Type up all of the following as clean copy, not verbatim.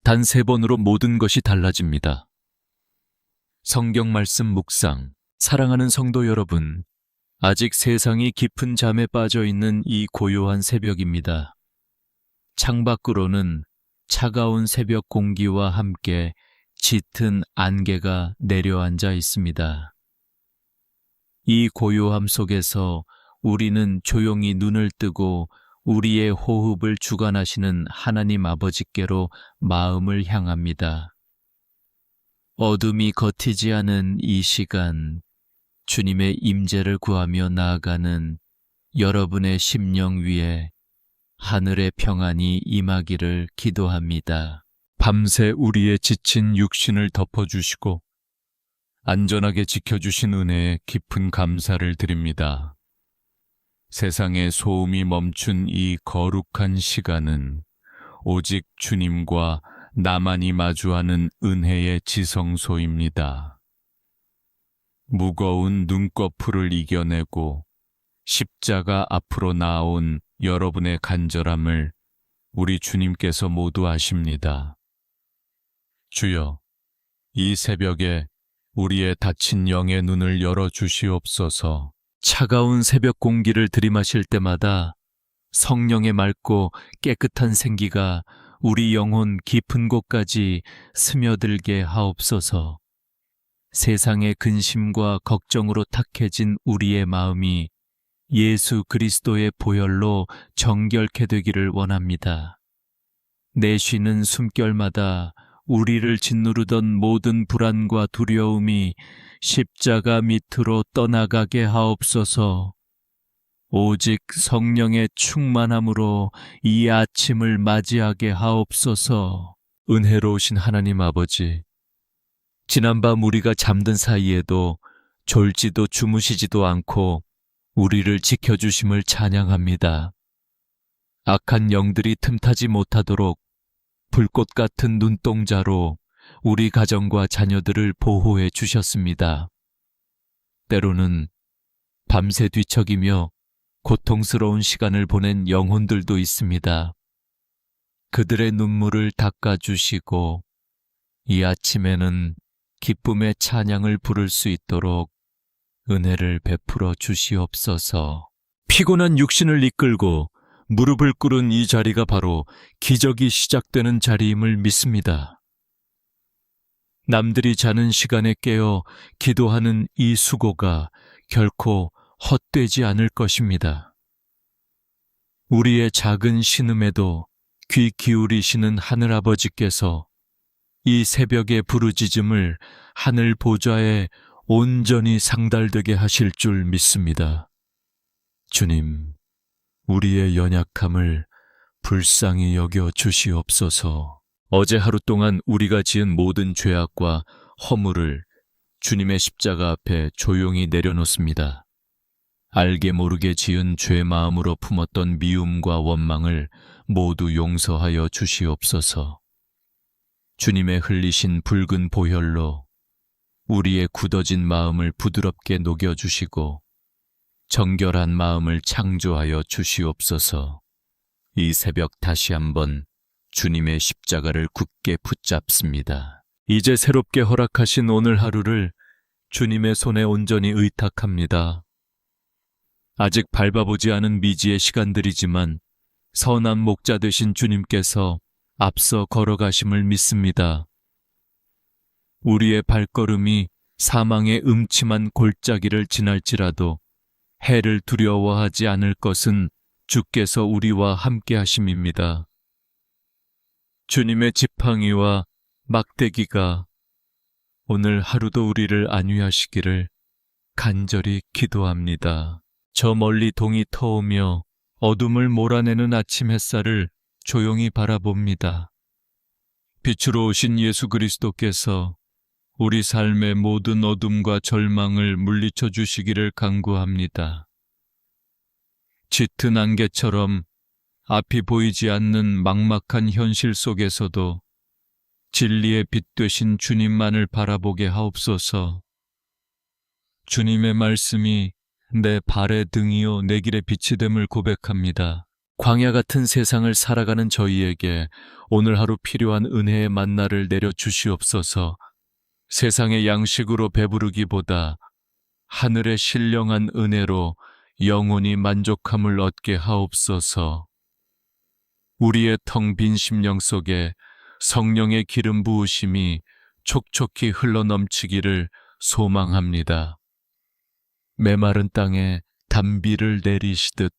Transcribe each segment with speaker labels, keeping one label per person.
Speaker 1: 단 3번으로 모든 것이 달라집니다. 성경 말씀 묵상. 사랑하는 성도 여러분, 아직 세상이 깊은 잠에 빠져 있는 이 고요한 새벽입니다. 창밖으로는 차가운 새벽 공기와 함께 짙은 안개가 내려앉아 있습니다. 이 고요함 속에서 우리는 조용히 눈을 뜨고 우리의 호흡을 주관하시는 하나님 아버지께로 마음을 향합니다. 어둠이 걷히지 않은 이 시간, 주님의 임재를 구하며 나아가는 여러분의 심령 위에 하늘의 평안이 임하기를 기도합니다. 밤새 우리의 지친 육신을 덮어주시고 안전하게 지켜주신 은혜에 깊은 감사를 드립니다. 세상의 소음이 멈춘 이 거룩한 시간은 오직 주님과 나만이 마주하는 은혜의 지성소입니다. 무거운 눈꺼풀을 이겨내고 십자가 앞으로 나온 여러분의 간절함을 우리 주님께서 모두 아십니다. 주여, 이 새벽에 우리의 닫힌 영의 눈을 열어주시옵소서. 차가운 새벽 공기를 들이마실 때마다 성령의 맑고 깨끗한 생기가 우리 영혼 깊은 곳까지 스며들게 하옵소서. 세상의 근심과 걱정으로 탁해진 우리의 마음이 예수 그리스도의 보혈로 정결케 되기를 원합니다. 내쉬는 숨결마다 우리를 짓누르던 모든 불안과 두려움이 십자가 밑으로 떠나가게 하옵소서. 오직 성령의 충만함으로 이 아침을 맞이하게 하옵소서. 은혜로우신 하나님 아버지, 지난밤 우리가 잠든 사이에도 졸지도 주무시지도 않고 우리를 지켜주심을 찬양합니다. 악한 영들이 틈타지 못하도록 불꽃 같은 눈동자로 우리 가정과 자녀들을 보호해 주셨습니다. 때로는 밤새 뒤척이며 고통스러운 시간을 보낸 영혼들도 있습니다. 그들의 눈물을 닦아주시고 이 아침에는 기쁨의 찬양을 부를 수 있도록 은혜를 베풀어 주시옵소서. 피곤한 육신을 이끌고 무릎을 꿇은 이 자리가 바로 기적이 시작되는 자리임을 믿습니다. 남들이 자는 시간에 깨어 기도하는 이 수고가 결코 헛되지 않을 것입니다. 우리의 작은 신음에도 귀 기울이시는 하늘아버지께서 이 새벽의 부르짖음을 하늘 보좌에 온전히 상달되게 하실 줄 믿습니다. 주님, 우리의 연약함을 불쌍히 여겨 주시옵소서. 어제 하루 동안 우리가 지은 모든 죄악과 허물을 주님의 십자가 앞에 조용히 내려놓습니다. 알게 모르게 지은 죄 마음으로 품었던 미움과 원망을 모두 용서하여 주시옵소서. 주님의 흘리신 붉은 보혈로 우리의 굳어진 마음을 부드럽게 녹여주시고 정결한 마음을 창조하여 주시옵소서. 이 새벽 다시 한번 주님의 십자가를 굳게 붙잡습니다. 이제 새롭게 허락하신 오늘 하루를 주님의 손에 온전히 의탁합니다. 아직 밟아보지 않은 미지의 시간들이지만 선한 목자 되신 주님께서 앞서 걸어가심을 믿습니다. 우리의 발걸음이 사망의 음침한 골짜기를 지날지라도 해를 두려워하지 않을 것은 주께서 우리와 함께 하심입니다. 주님의 지팡이와 막대기가 오늘 하루도 우리를 안위하시기를 간절히 기도합니다. 저 멀리 동이 터오며 어둠을 몰아내는 아침 햇살을 조용히 바라봅니다. 빛으로 오신 예수 그리스도께서 우리 삶의 모든 어둠과 절망을 물리쳐 주시기를 간구합니다. 짙은 안개처럼 앞이 보이지 않는 막막한 현실 속에서도 진리의 빛 되신 주님만을 바라보게 하옵소서. 주님의 말씀이 내 발의 등이요 내 길의 빛이 됨을 고백합니다. 광야 같은 세상을 살아가는 저희에게 오늘 하루 필요한 은혜의 만나를 내려 주시옵소서. 세상의 양식으로 배부르기보다 하늘의 신령한 은혜로 영원히 만족함을 얻게 하옵소서. 우리의 텅 빈 심령 속에 성령의 기름 부으심이 촉촉히 흘러넘치기를 소망합니다. 메마른 땅에 단비를 내리시듯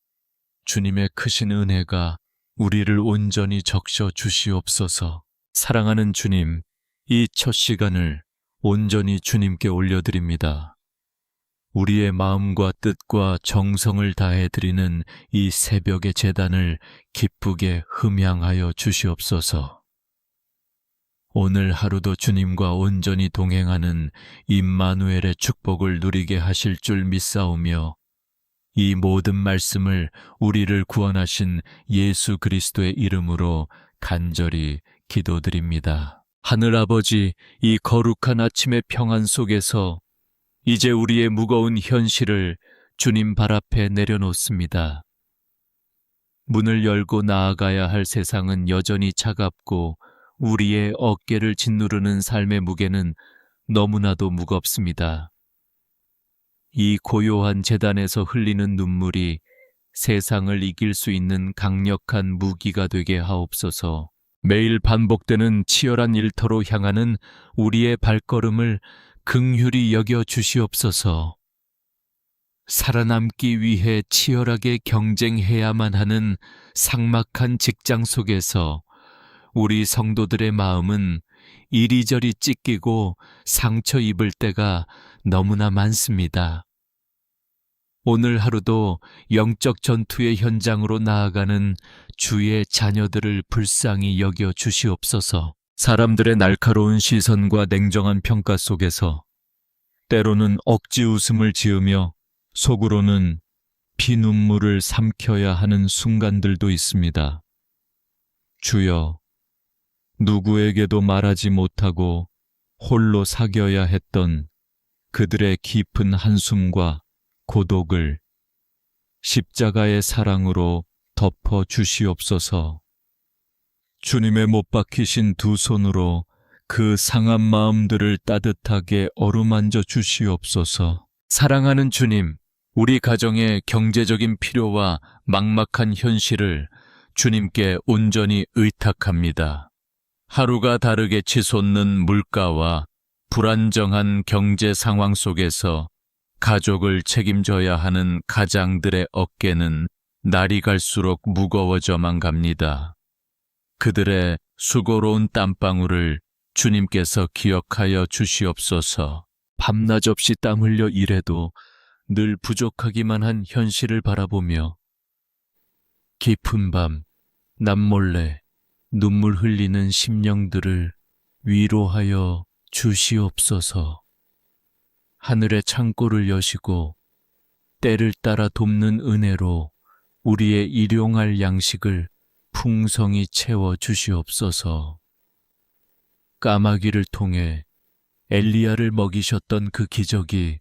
Speaker 1: 주님의 크신 은혜가 우리를 온전히 적셔 주시옵소서. 사랑하는 주님, 이 첫 시간을 온전히 주님께 올려드립니다. 우리의 마음과 뜻과 정성을 다해 드리는 이 새벽의 제단을 기쁘게 흠양하여 주시옵소서. 오늘 하루도 주님과 온전히 동행하는 임마누엘의 축복을 누리게 하실 줄 믿사오며 이 모든 말씀을 우리를 구원하신 예수 그리스도의 이름으로 간절히 기도드립니다. 하늘아버지, 이 거룩한 아침의 평안 속에서 이제 우리의 무거운 현실을 주님 발 앞에 내려놓습니다. 문을 열고 나아가야 할 세상은 여전히 차갑고 우리의 어깨를 짓누르는 삶의 무게는 너무나도 무겁습니다. 이 고요한 제단에서 흘리는 눈물이 세상을 이길 수 있는 강력한 무기가 되게 하옵소서. 매일 반복되는 치열한 일터로 향하는 우리의 발걸음을 긍휼히 여겨 주시옵소서. 살아남기 위해 치열하게 경쟁해야만 하는 삭막한 직장 속에서 우리 성도들의 마음은 이리저리 찢기고 상처 입을 때가 너무나 많습니다. 오늘 하루도 영적 전투의 현장으로 나아가는 주의 자녀들을 불쌍히 여겨 주시옵소서. 사람들의 날카로운 시선과 냉정한 평가 속에서 때로는 억지 웃음을 지으며 속으로는 피눈물을 삼켜야 하는 순간들도 있습니다. 주여, 누구에게도 말하지 못하고 홀로 사겨야 했던 그들의 깊은 한숨과 고독을 십자가의 사랑으로 덮어 주시옵소서. 주님의 못 박히신 두 손으로 그 상한 마음들을 따뜻하게 어루만져 주시옵소서. 사랑하는 주님, 우리 가정의 경제적인 필요와 막막한 현실을 주님께 온전히 의탁합니다. 하루가 다르게 치솟는 물가와 불안정한 경제 상황 속에서 가족을 책임져야 하는 가장들의 어깨는 날이 갈수록 무거워져만 갑니다. 그들의 수고로운 땀방울을 주님께서 기억하여 주시옵소서. 밤낮 없이 땀 흘려 일해도 늘 부족하기만 한 현실을 바라보며 깊은 밤 남몰래 눈물 흘리는 심령들을 위로하여 주시옵소서. 하늘의 창고를 여시고 때를 따라 돕는 은혜로 우리의 일용할 양식을 풍성히 채워 주시옵소서. 까마귀를 통해 엘리야를 먹이셨던 그 기적이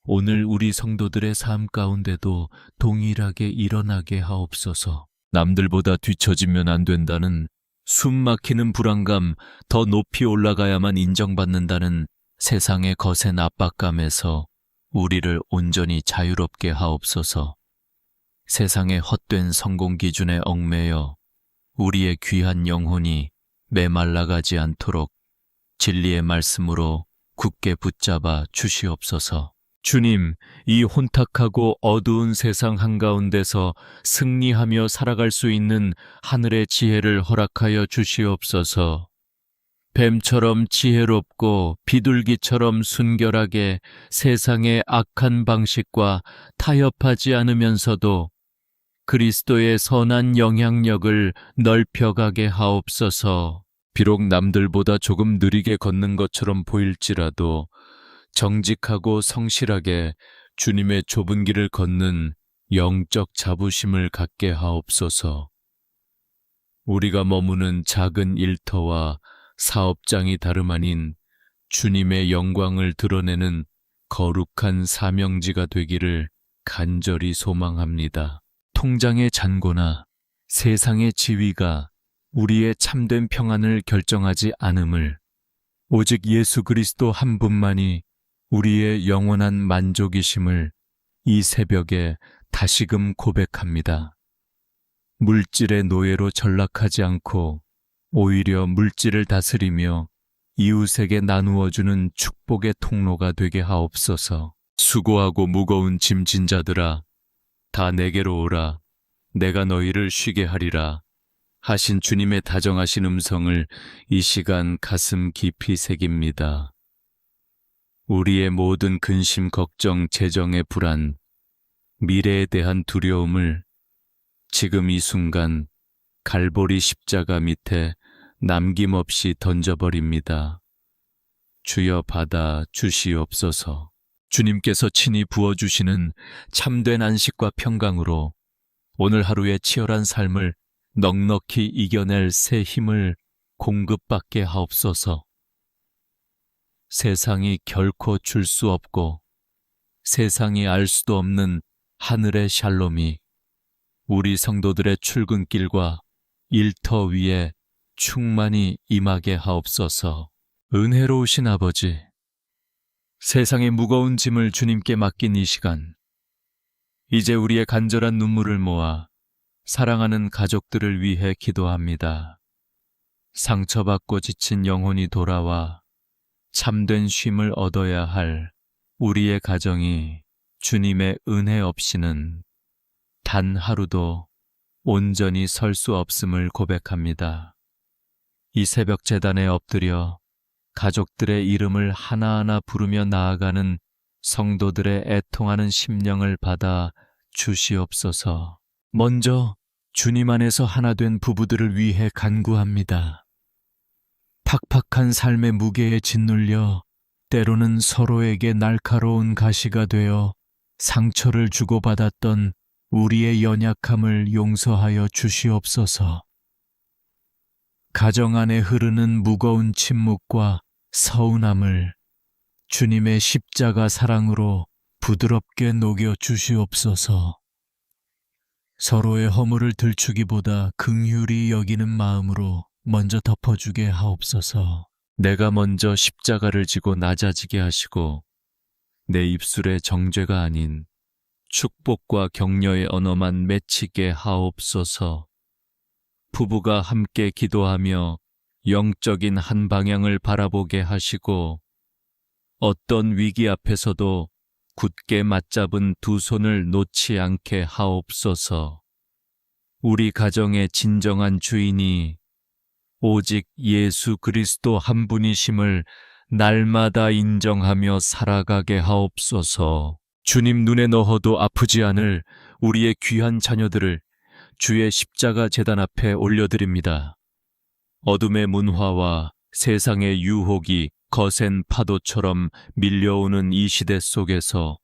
Speaker 1: 오늘 우리 성도들의 삶 가운데도 동일하게 일어나게 하옵소서. 남들보다 뒤처지면 안 된다는 숨 막히는 불안감, 더 높이 올라가야만 인정받는다는 세상의 거센 압박감에서 우리를 온전히 자유롭게 하옵소서. 세상의 헛된 성공 기준에 얽매여 우리의 귀한 영혼이 메말라가지 않도록 진리의 말씀으로 굳게 붙잡아 주시옵소서. 주님, 이 혼탁하고 어두운 세상 한가운데서 승리하며 살아갈 수 있는 하늘의 지혜를 허락하여 주시옵소서. 뱀처럼 지혜롭고 비둘기처럼 순결하게 세상의 악한 방식과 타협하지 않으면서도 그리스도의 선한 영향력을 넓혀가게 하옵소서. 비록 남들보다 조금 느리게 걷는 것처럼 보일지라도 정직하고 성실하게 주님의 좁은 길을 걷는 영적 자부심을 갖게 하옵소서. 우리가 머무는 작은 일터와 사업장이 다름 아닌 주님의 영광을 드러내는 거룩한 사명지가 되기를 간절히 소망합니다. 통장의 잔고나 세상의 지위가 우리의 참된 평안을 결정하지 않음을, 오직 예수 그리스도 한 분만이 우리의 영원한 만족이심을 이 새벽에 다시금 고백합니다. 물질의 노예로 전락하지 않고 오히려 물질을 다스리며 이웃에게 나누어주는 축복의 통로가 되게 하옵소서. 수고하고 무거운 짐진 자들아, 다 내게로 오라. 내가 너희를 쉬게 하리라. 하신 주님의 다정하신 음성을 이 시간 가슴 깊이 새깁니다. 우리의 모든 근심, 걱정, 재정의 불안, 미래에 대한 두려움을 지금 이 순간 갈보리 십자가 밑에 남김없이 던져버립니다. 주여 받아 주시옵소서. 주님께서 친히 부어주시는 참된 안식과 평강으로 오늘 하루의 치열한 삶을 넉넉히 이겨낼 새 힘을 공급받게 하옵소서. 세상이 결코 줄 수 없고 세상이 알 수도 없는 하늘의 샬롬이 우리 성도들의 출근길과 일터 위에 충만히 임하게 하옵소서. 은혜로우신 아버지, 세상의 무거운 짐을 주님께 맡긴 이 시간, 이제 우리의 간절한 눈물을 모아 사랑하는 가족들을 위해 기도합니다. 상처받고 지친 영혼이 돌아와 참된 쉼을 얻어야 할 우리의 가정이 주님의 은혜 없이는 단 하루도 온전히 설 수 없음을 고백합니다. 이 새벽 제단에 엎드려 가족들의 이름을 하나하나 부르며 나아가는 성도들의 애통하는 심령을 받아 주시옵소서. 먼저 주님 안에서 하나 된 부부들을 위해 간구합니다. 팍팍한 삶의 무게에 짓눌려 때로는 서로에게 날카로운 가시가 되어 상처를 주고받았던 우리의 연약함을 용서하여 주시옵소서. 가정 안에 흐르는 무거운 침묵과 서운함을 주님의 십자가 사랑으로 부드럽게 녹여 주시옵소서. 서로의 허물을 들추기보다 긍휼히 여기는 마음으로 먼저 덮어주게 하옵소서. 내가 먼저 십자가를 지고 낮아지게 하시고 내 입술의 정죄가 아닌 축복과 격려의 언어만 맺히게 하옵소서. 부부가 함께 기도하며 영적인 한 방향을 바라보게 하시고 어떤 위기 앞에서도 굳게 맞잡은 두 손을 놓지 않게 하옵소서. 우리 가정의 진정한 주인이 오직 예수 그리스도 한 분이심을 날마다 인정하며 살아가게 하옵소서. 주님 눈에 넣어도 아프지 않을 우리의 귀한 자녀들을 주의 십자가 제단 앞에 올려드립니다. 어둠의 문화와 세상의 유혹이 거센 파도처럼 밀려오는 이 시대 속에서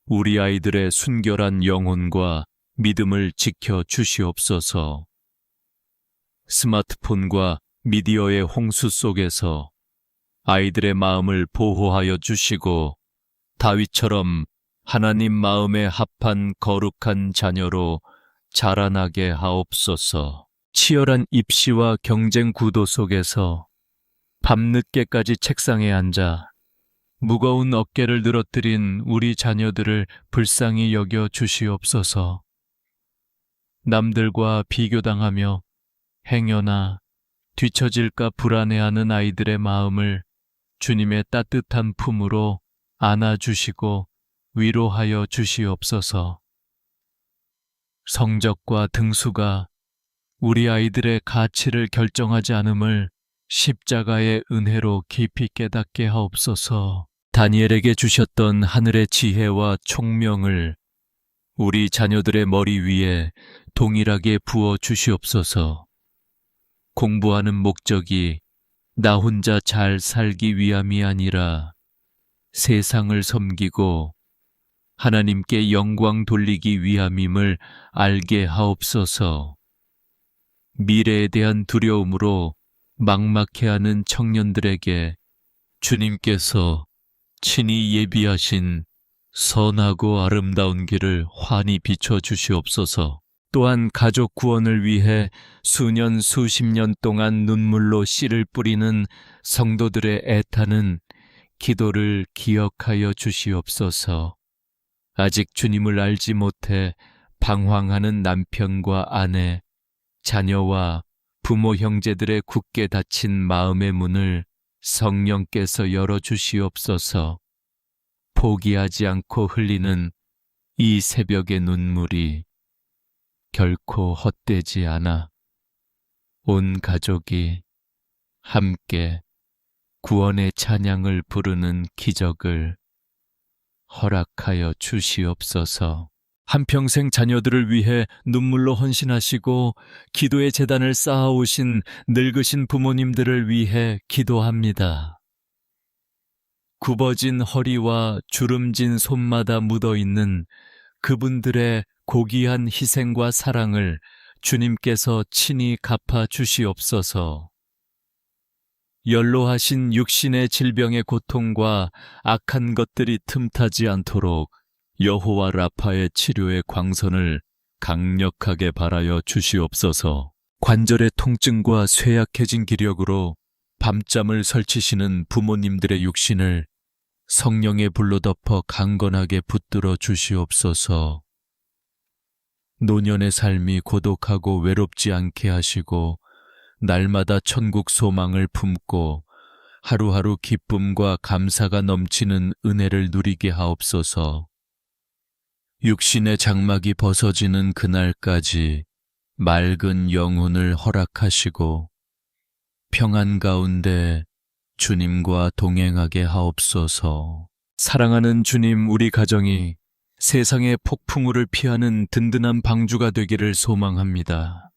Speaker 1: 우리 아이들의 순결한 영혼과 믿음을 지켜 주시옵소서. 스마트폰과 미디어의 홍수 속에서 아이들의 마음을 보호하여 주시고 다윗처럼 하나님 마음에 합한 거룩한 자녀로 자라나게 하옵소서. 치열한 입시와 경쟁 구도 속에서 밤늦게까지 책상에 앉아 무거운 어깨를 늘어뜨린 우리 자녀들을 불쌍히 여겨 주시옵소서. 남들과 비교당하며 행여나 뒤처질까 불안해하는 아이들의 마음을 주님의 따뜻한 품으로 안아주시고 위로하여 주시옵소서. 성적과 등수가 우리 아이들의 가치를 결정하지 않음을 십자가의 은혜로 깊이 깨닫게 하옵소서. 다니엘에게 주셨던 하늘의 지혜와 총명을 우리 자녀들의 머리 위에 동일하게 부어 주시옵소서. 공부하는 목적이 나 혼자 잘 살기 위함이 아니라 세상을 섬기고 하나님께 영광 돌리기 위함임을 알게 하옵소서. 미래에 대한 두려움으로 막막해하는 청년들에게 주님께서 친히 예비하신 선하고 아름다운 길을 환히 비춰 주시옵소서. 또한 가족 구원을 위해 수년 수십 년 동안 눈물로 씨를 뿌리는 성도들의 애타는 기도를 기억하여 주시옵소서. 아직 주님을 알지 못해 방황하는 남편과 아내, 자녀와 부모 형제들의 굳게 닫힌 마음의 문을 성령께서 열어주시옵소서. 포기하지 않고 흘리는 이 새벽의 눈물이 결코 헛되지 않아 온 가족이 함께 구원의 찬양을 부르는 기적을 허락하여 주시옵소서. 한평생 자녀들을 위해 눈물로 헌신하시고 기도의 제단을 쌓아오신 늙으신 부모님들을 위해 기도합니다. 굽어진 허리와 주름진 손마다 묻어있는 그분들의 고귀한 희생과 사랑을 주님께서 친히 갚아 주시옵소서. 연로하신 육신의 질병의 고통과 악한 것들이 틈타지 않도록 여호와 라파의 치료의 광선을 강력하게 발하여 주시옵소서. 관절의 통증과 쇠약해진 기력으로 밤잠을 설치시는 부모님들의 육신을 성령의 불로 덮어 강건하게 붙들어 주시옵소서. 노년의 삶이 고독하고 외롭지 않게 하시고 날마다 천국 소망을 품고 하루하루 기쁨과 감사가 넘치는 은혜를 누리게 하옵소서. 육신의 장막이 벗어지는 그날까지 맑은 영혼을 허락하시고 평안 가운데 주님과 동행하게 하옵소서. 사랑하는 주님, 우리 가정이 세상의 폭풍우를 피하는 든든한 방주가 되기를 소망합니다.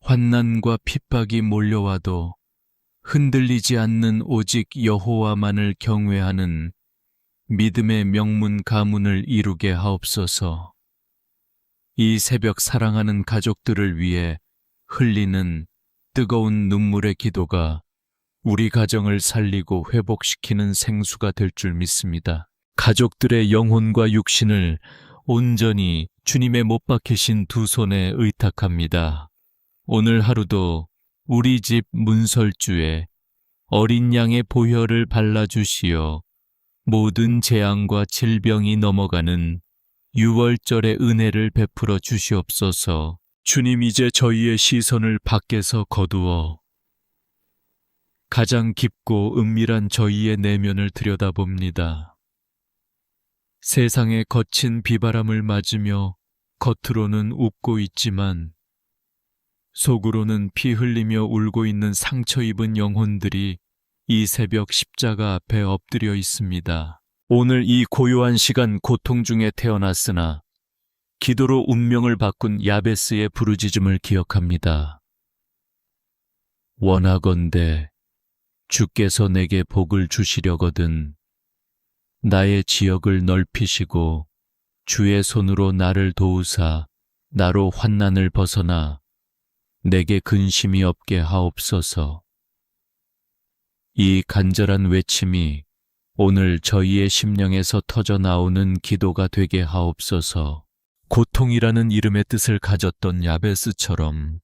Speaker 1: 환난과 핍박이 몰려와도 흔들리지 않는 오직 여호와만을 경외하는 믿음의 명문 가문을 이루게 하옵소서. 이 새벽 사랑하는 가족들을 위해 흘리는 뜨거운 눈물의 기도가 우리 가정을 살리고 회복시키는 생수가 될 줄 믿습니다. 가족들의 영혼과 육신을 온전히 주님의 못 박히신 두 손에 의탁합니다. 오늘 하루도 우리 집 문설주에 어린 양의 보혈을 발라주시어 모든 재앙과 질병이 넘어가는 유월절의 은혜를 베풀어 주시옵소서. 주님, 이제 저희의 시선을 밖에서 거두어 가장 깊고 은밀한 저희의 내면을 들여다봅니다. 세상의 거친 비바람을 맞으며 겉으로는 웃고 있지만 속으로는 피 흘리며 울고 있는 상처 입은 영혼들이 이 새벽 십자가 앞에 엎드려 있습니다. 오늘 이 고요한 시간 고통 중에 태어났으나 기도로 운명을 바꾼 야베스의 부르짖음을 기억합니다. 원하건대 주께서 내게 복을 주시려거든 나의 지역을 넓히시고 주의 손으로 나를 도우사 나로 환난을 벗어나 내게 근심이 없게 하옵소서. 이 간절한 외침이 오늘 저희의 심령에서 터져 나오는 기도가 되게 하옵소서. 고통이라는 이름의 뜻을 가졌던 야베스처럼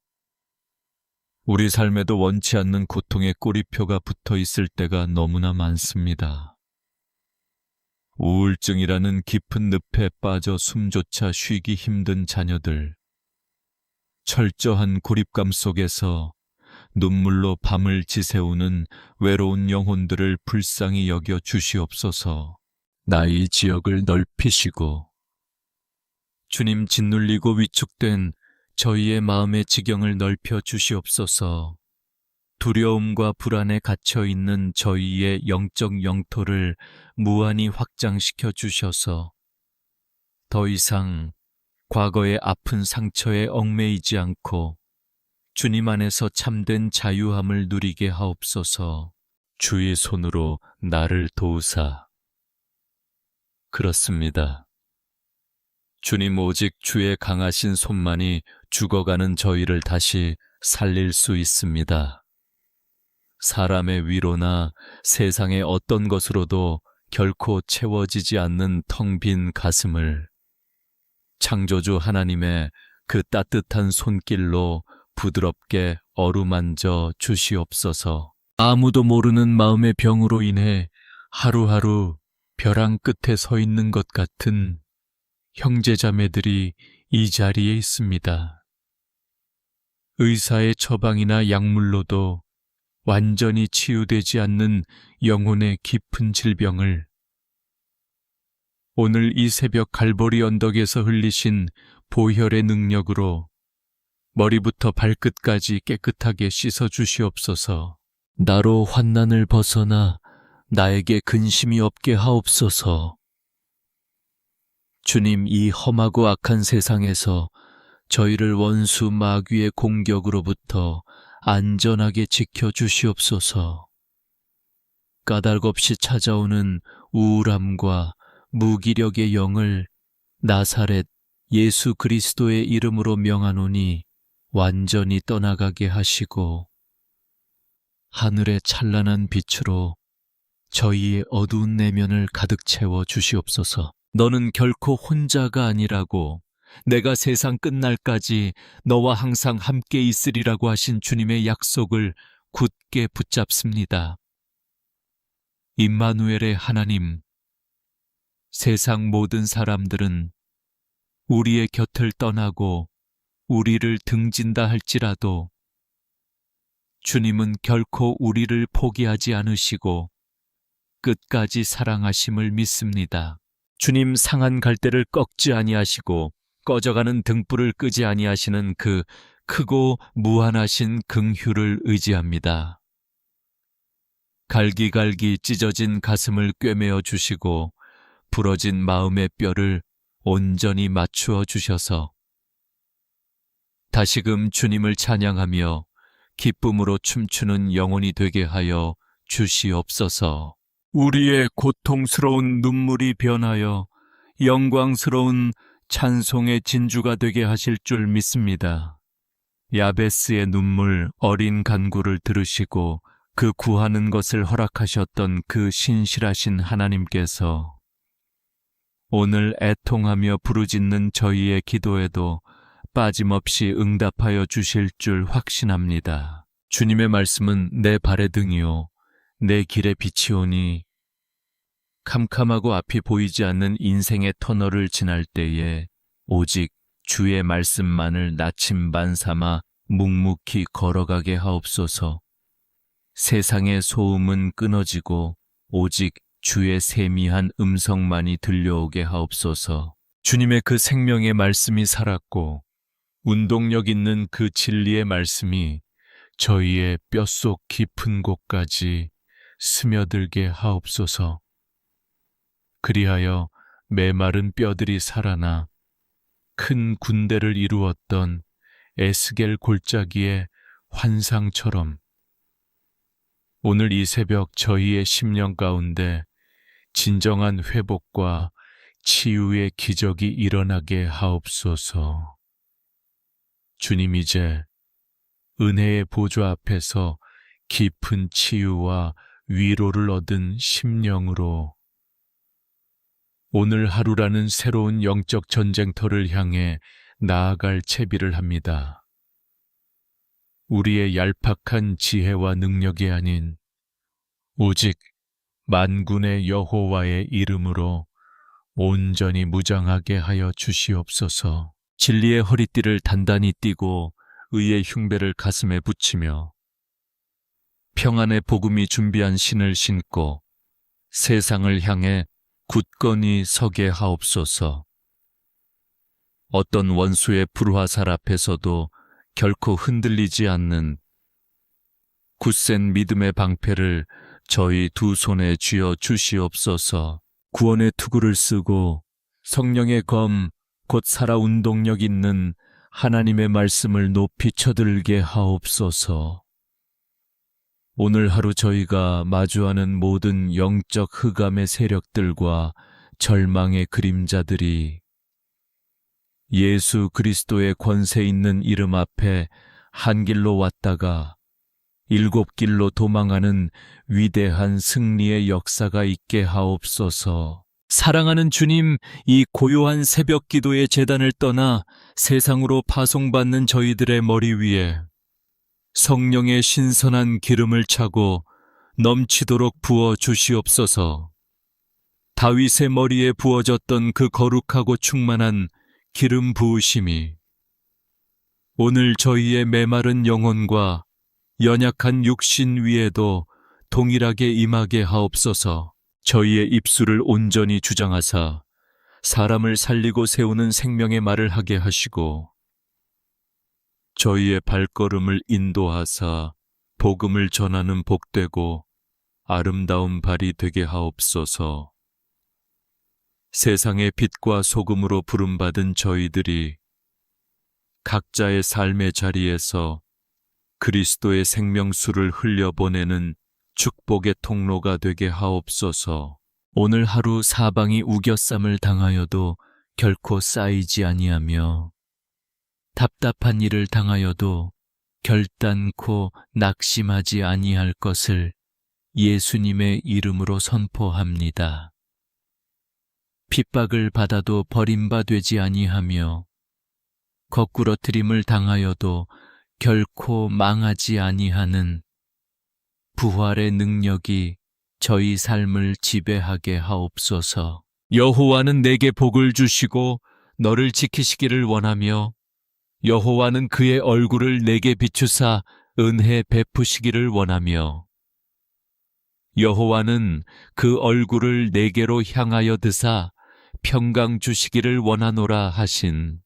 Speaker 1: 우리 삶에도 원치 않는 고통의 꼬리표가 붙어 있을 때가 너무나 많습니다. 우울증이라는 깊은 늪에 빠져 숨조차 쉬기 힘든 자녀들, 철저한 고립감 속에서 눈물로 밤을 지새우는 외로운 영혼들을 불쌍히 여겨 주시옵소서. 나의 지역을 넓히시고 주님, 짓눌리고 위축된 저희의 마음의 지경을 넓혀 주시옵소서. 두려움과 불안에 갇혀있는 저희의 영적 영토를 무한히 확장시켜 주셔서 더 이상 과거의 아픈 상처에 얽매이지 않고 주님 안에서 참된 자유함을 누리게 하옵소서. 주의 손으로 나를 도우사. 그렇습니다. 주님, 오직 주의 강하신 손만이 죽어가는 저희를 다시 살릴 수 있습니다. 사람의 위로나 세상의 어떤 것으로도 결코 채워지지 않는 텅 빈 가슴을 창조주 하나님의 그 따뜻한 손길로 부드럽게 어루만져 주시옵소서. 아무도 모르는 마음의 병으로 인해 하루하루 벼랑 끝에 서 있는 것 같은 형제자매들이 이 자리에 있습니다. 의사의 처방이나 약물로도 완전히 치유되지 않는 영혼의 깊은 질병을 오늘 이 새벽 갈보리 언덕에서 흘리신 보혈의 능력으로 머리부터 발끝까지 깨끗하게 씻어 주시옵소서. 나로 환난을 벗어나 나에게 근심이 없게 하옵소서. 주님, 이 험하고 악한 세상에서 저희를 원수 마귀의 공격으로부터 안전하게 지켜주시옵소서. 까닭없이 찾아오는 우울함과 무기력의 영을 나사렛 예수 그리스도의 이름으로 명하노니 완전히 떠나가게 하시고 하늘의 찬란한 빛으로 저희의 어두운 내면을 가득 채워 주시옵소서. 너는 결코 혼자가 아니라고, 내가 세상 끝날까지 너와 항상 함께 있으리라고 하신 주님의 약속을 굳게 붙잡습니다. 임마누엘의 하나님, 세상 모든 사람들은 우리의 곁을 떠나고 우리를 등진다 할지라도 주님은 결코 우리를 포기하지 않으시고 끝까지 사랑하심을 믿습니다. 주님, 상한 갈대를 꺾지 아니하시고 꺼져가는 등불을 끄지 아니하시는 그 크고 무한하신 긍휼을 의지합니다. 갈기갈기 찢어진 가슴을 꿰매어 주시고 부러진 마음의 뼈를 온전히 맞추어 주셔서 다시금 주님을 찬양하며 기쁨으로 춤추는 영혼이 되게 하여 주시옵소서. 우리의 고통스러운 눈물이 변하여 영광스러운 찬송의 진주가 되게 하실 줄 믿습니다. 야베스의 눈물, 어린 간구를 들으시고 그 구하는 것을 허락하셨던 그 신실하신 하나님께서 오늘 애통하며 부르짖는 저희의 기도에도 빠짐없이 응답하여 주실 줄 확신합니다. 주님의 말씀은 내 발의 등이요 내 길의 빛이오니 캄캄하고 앞이 보이지 않는 인생의 터널을 지날 때에 오직 주의 말씀만을 나침반 삼아 묵묵히 걸어가게 하옵소서. 세상의 소음은 끊어지고 오직 주의 세미한 음성만이 들려오게 하옵소서. 주님의 그 생명의 말씀이 살았고 운동력 있는 그 진리의 말씀이 저희의 뼛속 깊은 곳까지 스며들게 하옵소서. 그리하여 메마른 뼈들이 살아나 큰 군대를 이루었던 에스겔 골짜기의 환상처럼 오늘 이 새벽 저희의 심령 가운데 진정한 회복과 치유의 기적이 일어나게 하옵소서. 주님, 이제 은혜의 보좌 앞에서 깊은 치유와 위로를 얻은 심령으로 오늘 하루라는 새로운 영적 전쟁터를 향해 나아갈 채비를 합니다. 우리의 얄팍한 지혜와 능력이 아닌 오직 만군의 여호와의 이름으로 온전히 무장하게 하여 주시옵소서. 진리의 허리띠를 단단히 띠고 의의 흉배를 가슴에 붙이며 평안의 복음이 준비한 신을 신고 세상을 향해 굳건히 서게 하옵소서. 어떤 원수의 불화살 앞에서도 결코 흔들리지 않는 굳센 믿음의 방패를 저희 두 손에 쥐어 주시옵소서. 구원의 투구를 쓰고 성령의 검, 곧 살아 운동력 있는 하나님의 말씀을 높이 쳐들게 하옵소서. 오늘 하루 저희가 마주하는 모든 영적 흑암의 세력들과 절망의 그림자들이 예수 그리스도의 권세 있는 이름 앞에 한 길로 왔다가 7길로 도망하는 위대한 승리의 역사가 있게 하옵소서. 사랑하는 주님, 이 고요한 새벽 기도의 제단을 떠나 세상으로 파송받는 저희들의 머리 위에 성령의 신선한 기름을 차고 넘치도록 부어 주시옵소서. 다윗의 머리에 부어졌던 그 거룩하고 충만한 기름 부으심이 오늘 저희의 메마른 영혼과 연약한 육신 위에도 동일하게 임하게 하옵소서. 저희의 입술을 온전히 주장하사 사람을 살리고 세우는 생명의 말을 하게 하시고 저희의 발걸음을 인도하사 복음을 전하는 복되고 아름다운 발이 되게 하옵소서. 세상의 빛과 소금으로 부름받은 저희들이 각자의 삶의 자리에서 그리스도의 생명수를 흘려보내는 축복의 통로가 되게 하옵소서. 오늘 하루 사방이 우겨쌈을 당하여도 결코 쌓이지 아니하며 답답한 일을 당하여도 결단코 낙심하지 아니할 것을 예수님의 이름으로 선포합니다. 핍박을 받아도 버림받지 아니하며 거꾸러뜨림을 당하여도 결코 망하지 아니하는 부활의 능력이 저희 삶을 지배하게 하옵소서. 여호와는 내게 복을 주시고 너를 지키시기를 원하며 여호와는 그의 얼굴을 내게 비추사 은혜 베푸시기를 원하며 여호와는 그 얼굴을 내게로 향하여 드사 평강 주시기를 원하노라 하신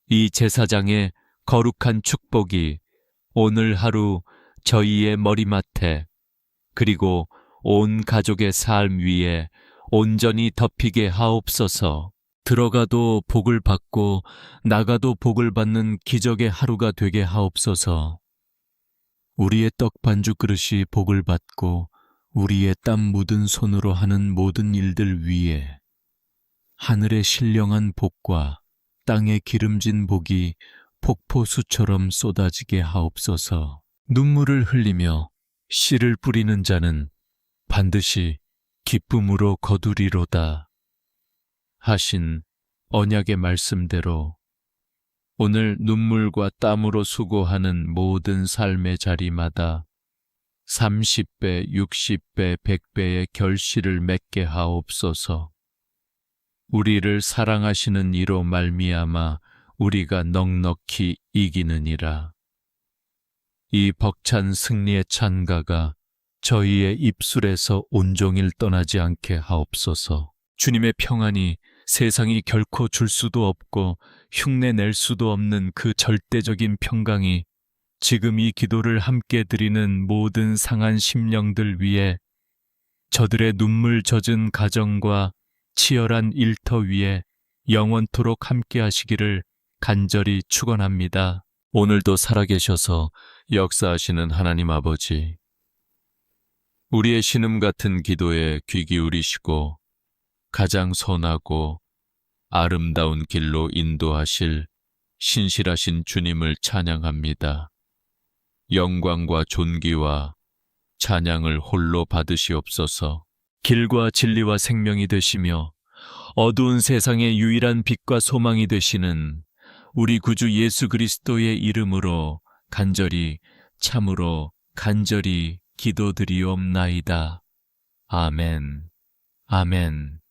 Speaker 1: 이 제사장의 거룩한 축복이 오늘 하루 저희의 머리맡에 그리고 온 가족의 삶 위에 온전히 덮이게 하옵소서. 들어가도 복을 받고 나가도 복을 받는 기적의 하루가 되게 하옵소서. 우리의 떡 반죽 그릇이 복을 받고 우리의 땀 묻은 손으로 하는 모든 일들 위에 하늘의 신령한 복과 땅의 기름진 복이 폭포수처럼 쏟아지게 하옵소서. 눈물을 흘리며 씨를 뿌리는 자는 반드시 기쁨으로 거두리로다 하신 언약의 말씀대로 오늘 눈물과 땀으로 수고하는 모든 삶의 자리마다 30배, 60배, 100배의 결실을 맺게 하옵소서. 우리를 사랑하시는 이로 말미암아 우리가 넉넉히 이기느니라. 이 벅찬 승리의 찬가가 저희의 입술에서 온종일 떠나지 않게 하옵소서. 주님의 평안이 세상이 결코 줄 수도 없고 흉내낼 수도 없는 그 절대적인 평강이 지금 이 기도를 함께 드리는 모든 상한 심령들 위에 저들의 눈물 젖은 가정과 치열한 일터 위에 영원토록 함께 하시기를 간절히 축원합니다. 오늘도 살아계셔서 역사하시는 하나님 아버지, 우리의 신음 같은 기도에 귀 기울이시고 가장 선하고 아름다운 길로 인도하실 신실하신 주님을 찬양합니다. 영광과 존귀와 찬양을 홀로 받으시옵소서. 길과 진리와 생명이 되시며 어두운 세상의 유일한 빛과 소망이 되시는 우리 구주 예수 그리스도의 이름으로 간절히 참으로 간절히 기도드리옵나이다. 아멘. 아멘.